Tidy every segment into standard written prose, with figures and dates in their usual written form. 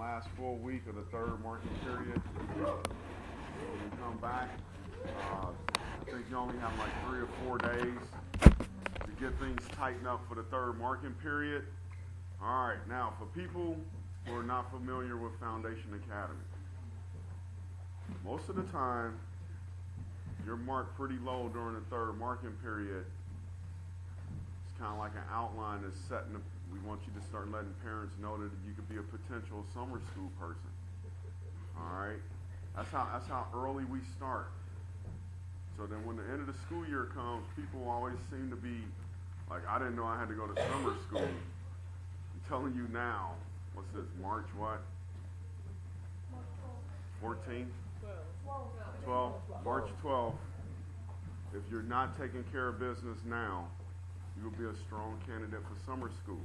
last full week of the third marking period. When we come back, I think you only have like 3 or 4 days to get things tightened up for the third marking period. All right, now for people who are not familiar with Foundation Academy, most of the time you're marked pretty low during the third marking period. It's kind of like an outline that's setting. We want you to start letting parents know that you could be a potential summer school person. All right, that's how early we start. So then when the end of the school year comes, people always seem to be like, I didn't know I had to go to summer school. I'm telling you now, what's this, March what? 14th? 12. March 12th. If you're not taking care of business now, you'll be a strong candidate for summer school.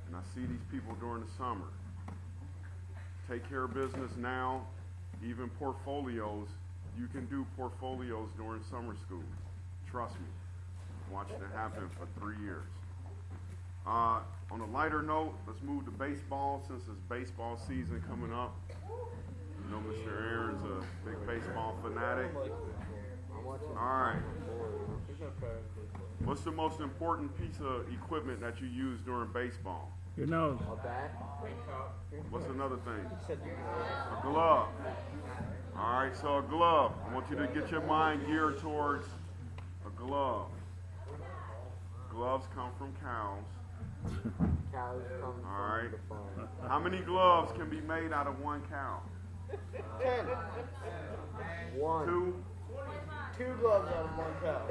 And I see these people during the summer. Take care of business now, even portfolios. You can do portfolios during summer school. Trust me. I'm watching it happen for 3 years. On a lighter note, let's move to baseball since it's baseball season coming up. You know Mr. Aaron's a big baseball fanatic. All right. What's the most important piece of equipment that you use during baseball? Your nose. A bat. What's another thing? A glove. All right, so a glove. I want you to get your mind geared towards a glove. Gloves come from cows. Cows come All right. from the farm. How many gloves can be made out of one cow? 10. 1. 2, 2 gloves out of 1 cow.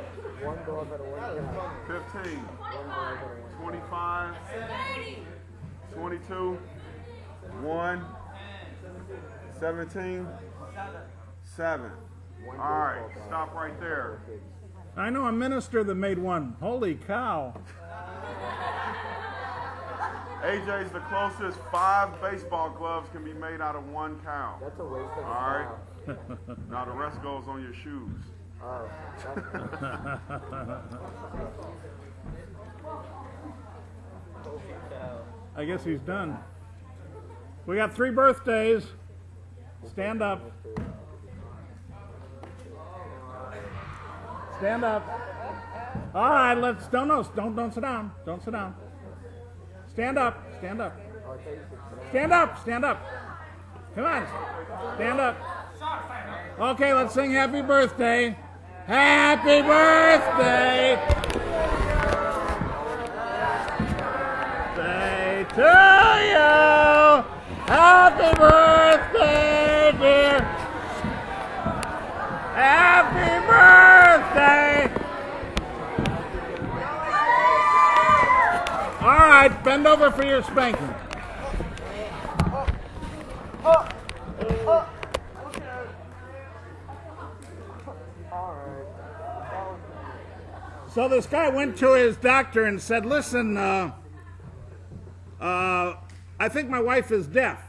1 glove out of 1 cow. 15, 1 glove out of 1 25, 22, 1, 17, 7. All right, stop right there. I know a minister that made one. Holy cow. AJ's the closest. 5 baseball gloves can be made out of 1 cow. That's a waste of a All right. cow. Now the rest goes on your shoes. Oh, I guess he's done. We got 3 birthdays. Stand up. Stand up. All right, let's don't sit down. Don't sit down. Stand up. Stand up. Stand up. Stand up. Come on. Stand up. Okay, let's sing happy birthday. Happy birthday. Birthday to you. Happy birthday, dear. Happy birthday. All right, bend over for your spanking. So this guy went to his doctor and said, listen, I think my wife is deaf.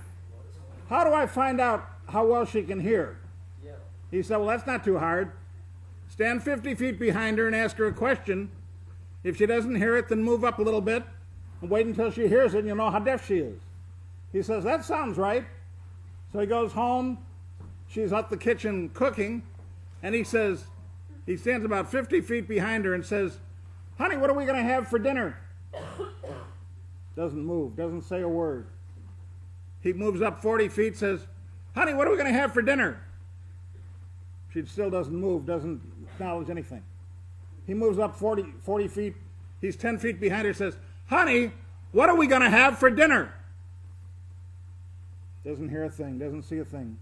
How do I find out how well she can hear? He said, well, that's not too hard. Stand 50 feet behind her and ask her a question. If she doesn't hear it, then move up a little bit and wait until she hears it and you'll know how deaf she is. He says, that sounds right. So he goes home. She's at the kitchen cooking. And he says, he stands about 50 feet behind her and says, honey, what are we going to have for dinner? Doesn't move, doesn't say a word. He moves up 40 feet, says, honey, what are we going to have for dinner? She still doesn't move, doesn't acknowledge anything. He moves up 40 feet. He's 10 feet behind her, says, honey, what are we going to have for dinner? Doesn't hear a thing, doesn't see a thing.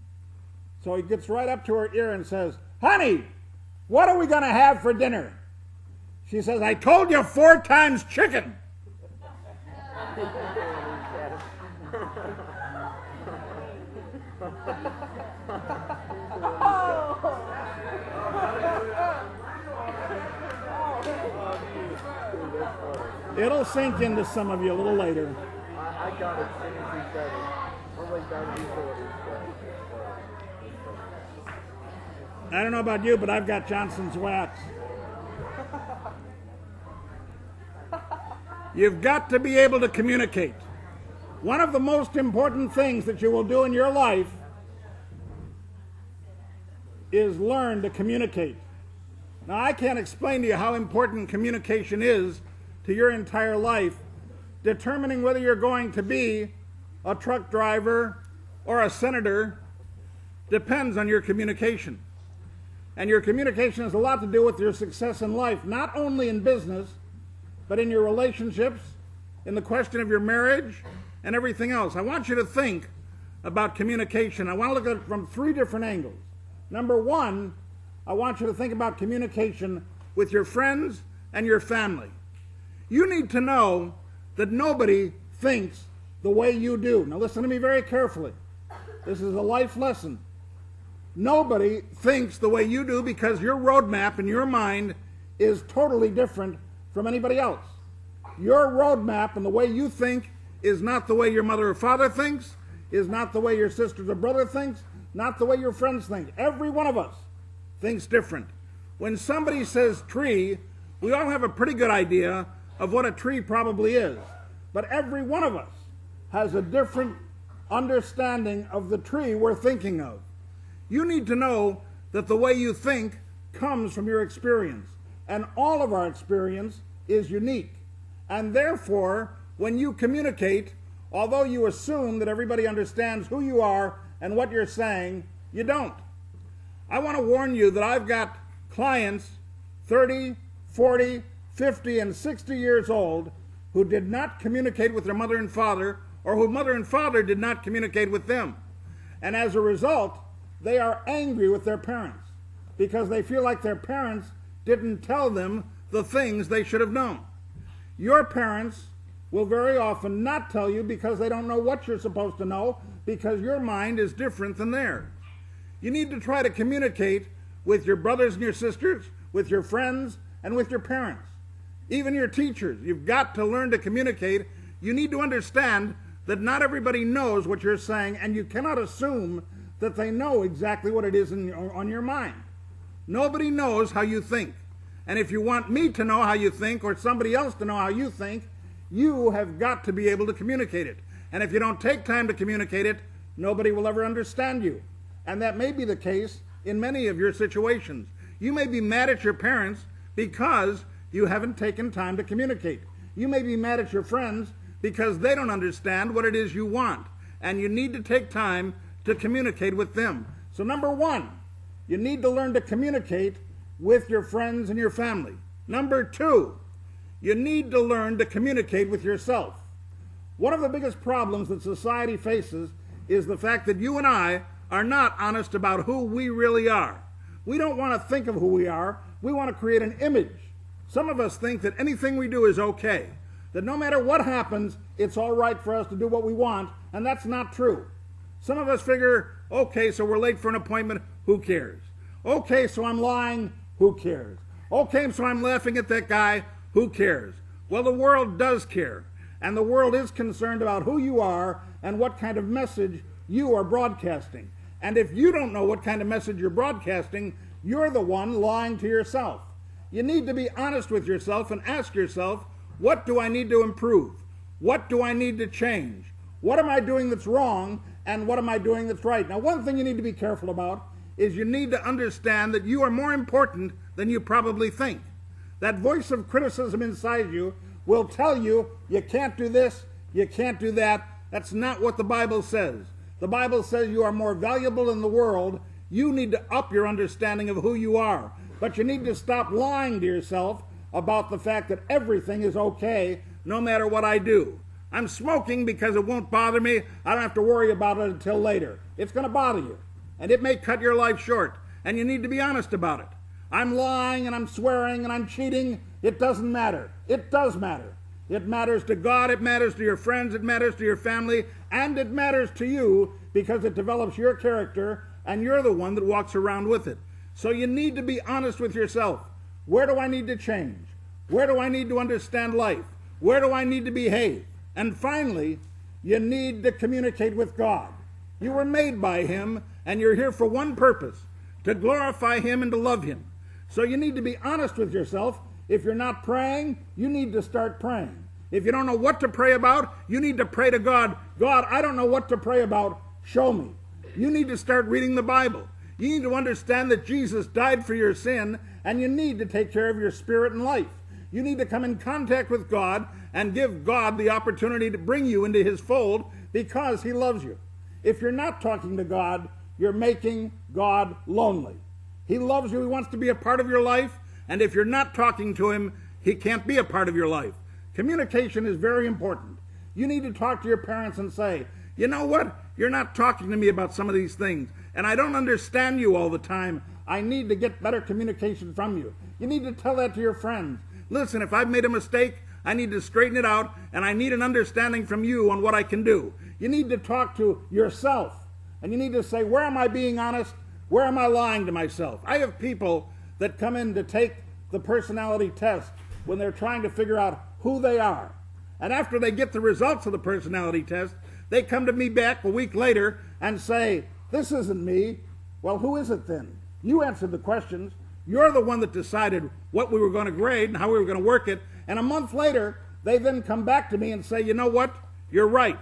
So he gets right up to her ear and says, honey, what are we going to have for dinner? She says, I told you 4 times chicken. It'll sink into some of you a little later. I got it as soon as he said it. I'm like, that is what he said. I don't know about you, but I've got Johnson's wax. You've got to be able to communicate. One of the most important things that you will do in your life is learn to communicate. Now, I can't explain to you how important communication is to your entire life, determining whether you're going to be a truck driver or a senator depends on your communication. And your communication has a lot to do with your success in life, not only in business, but in your relationships, in the question of your marriage, and everything else. I want you to think about communication. I want to look at it from 3 different angles. Number 1, I want you to think about communication with your friends and your family. You need to know that nobody thinks the way you do. Now listen to me very carefully. This is a life lesson. Nobody thinks the way you do because your roadmap in your mind is totally different from anybody else. Your roadmap and the way you think is not the way your mother or father thinks, is not the way your sister or brother thinks, not the way your friends think. Every one of us thinks different. When somebody says tree, we all have a pretty good idea of what a tree probably is. But every one of us has a different understanding of the tree we're thinking of. You need to know that the way you think comes from your experience. And all of our experience is unique. And therefore, when you communicate, although you assume that everybody understands who you are and what you're saying, you don't. I want to warn you that I've got clients 30, 40, 50, and 60 years old who did not communicate with their mother and father, or whose mother and father did not communicate with them. And as a result, they are angry with their parents because they feel like their parents didn't tell them the things they should have known. Your parents will very often not tell you because they don't know what you're supposed to know, because your mind is different than theirs. You need to try to communicate with your brothers and your sisters, with your friends, and with your parents. Even your teachers. You've got to learn to communicate. You need to understand that not everybody knows what you're saying, and you cannot assume that they know exactly what it is on your mind. Nobody knows how you think. And if you want me to know how you think, or somebody else to know how you think, you have got to be able to communicate it. And if you don't take time to communicate it, nobody will ever understand you. And that may be the case in many of your situations. You may be mad at your parents because you haven't taken time to communicate. You may be mad at your friends because they don't understand what it is you want. And you need to take time to communicate with them. So number 1, you need to learn to communicate with your friends and your family. Number 2, you need to learn to communicate with yourself. One of the biggest problems that society faces is the fact that you and I are not honest about who we really are. We don't want to think of who we are. We want to create an image. Some of us think that anything we do is okay, that no matter what happens, it's all right for us to do what we want, and that's not true. Some of us figure, okay, so we're late for an appointment, who cares? Okay, so I'm lying, who cares? Okay, so I'm laughing at that guy, who cares? Well, the world does care, and the world is concerned about who you are and what kind of message you are broadcasting. And if you don't know what kind of message you're broadcasting, you're the one lying to yourself. You need to be honest with yourself and ask yourself, what do I need to improve? What do I need to change? What am I doing that's wrong, and what am I doing that's right? Now, one thing you need to be careful about is you need to understand that you are more important than you probably think. That voice of criticism inside you will tell you, you can't do this, you can't do that. That's not what the Bible says. The Bible says you are more valuable in the world. You need to up your understanding of who you are. But you need to stop lying to yourself about the fact that everything is okay no matter what I do. I'm smoking because it won't bother me. I don't have to worry about it until later. It's going to bother you, and it may cut your life short, and you need to be honest about it. I'm lying and I'm swearing and I'm cheating. It doesn't matter. It does matter. It matters to God, it matters to your friends, it matters to your family, and it matters to you because it develops your character, and you're the one that walks around with it. So you need to be honest with yourself. Where do I need to change? Where do I need to understand life? Where do I need to behave? And finally, you need to communicate with God. You were made by Him, and you're here for one purpose, to glorify Him and to love Him. So you need to be honest with yourself. If you're not praying, you need to start praying. If you don't know what to pray about, you need to pray to God. God, I don't know what to pray about. Show me. You need to start reading the Bible. You need to understand that Jesus died for your sin, and you need to take care of your spirit and life. You need to come in contact with God and give God the opportunity to bring you into his fold because he loves you. If you're not talking to God, you're making God lonely. He loves you. He wants to be a part of your life. And if you're not talking to him, he can't be a part of your life. Communication is very important. You need to talk to your parents and say, you know what? You're not talking to me about some of these things. And I don't understand you all the time. I need to get better communication from you. You need to tell that to your friends. Listen, if I've made a mistake, I need to straighten it out, and I need an understanding from you on what I can do. You need to talk to yourself, and you need to say, where am I being honest? Where am I lying to myself? I have people that come in to take the personality test when they're trying to figure out who they are. And after they get the results of the personality test, they come to me back a week later and say, this isn't me. Well, who is it then? You answered the questions. You're the one that decided what we were going to grade and how we were going to work it. And a month later, they then come back to me and say, you know what? You're right.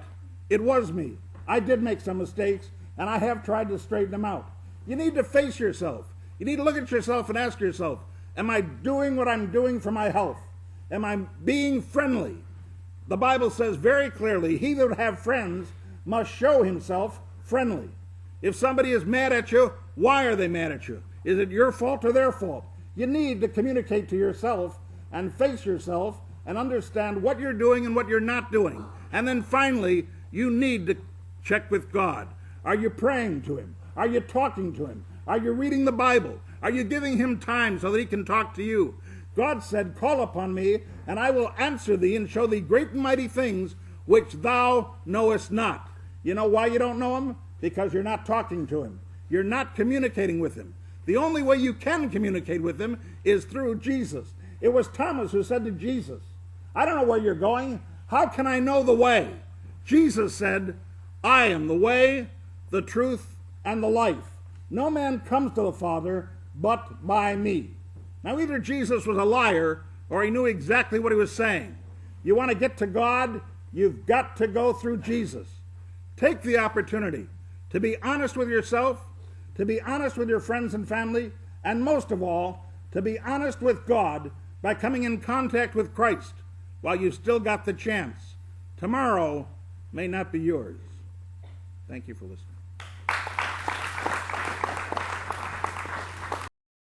It was me. I did make some mistakes, and I have tried to straighten them out. You need to face yourself. You need to look at yourself and ask yourself, am I doing what I'm doing for my health? Am I being friendly? The Bible says very clearly, he that would have friends must show himself friendly. If somebody is mad at you, why are they mad at you? Is it your fault or their fault? You need to communicate to yourself and face yourself and understand what you're doing and what you're not doing. And then finally, you need to check with God. Are you praying to him? Are you talking to him? Are you reading the Bible? Are you giving him time so that he can talk to you? God said, call upon me, and I will answer thee and show thee great and mighty things which thou knowest not. You know why you don't know him? Because you're not talking to him. You're not communicating with him. The only way you can communicate with him is through Jesus. It was Thomas who said to Jesus, I don't know where you're going. How can I know the way? Jesus said, I am the way, the truth, and the life. No man comes to the Father but by me. Now, either Jesus was a liar or he knew exactly what he was saying. You want to get to God, you've got to go through Jesus. Take the opportunity to be honest with yourself, to be honest with your friends and family, and most of all, to be honest with God by coming in contact with Christ while you still got the chance. Tomorrow may not be yours. Thank you for listening.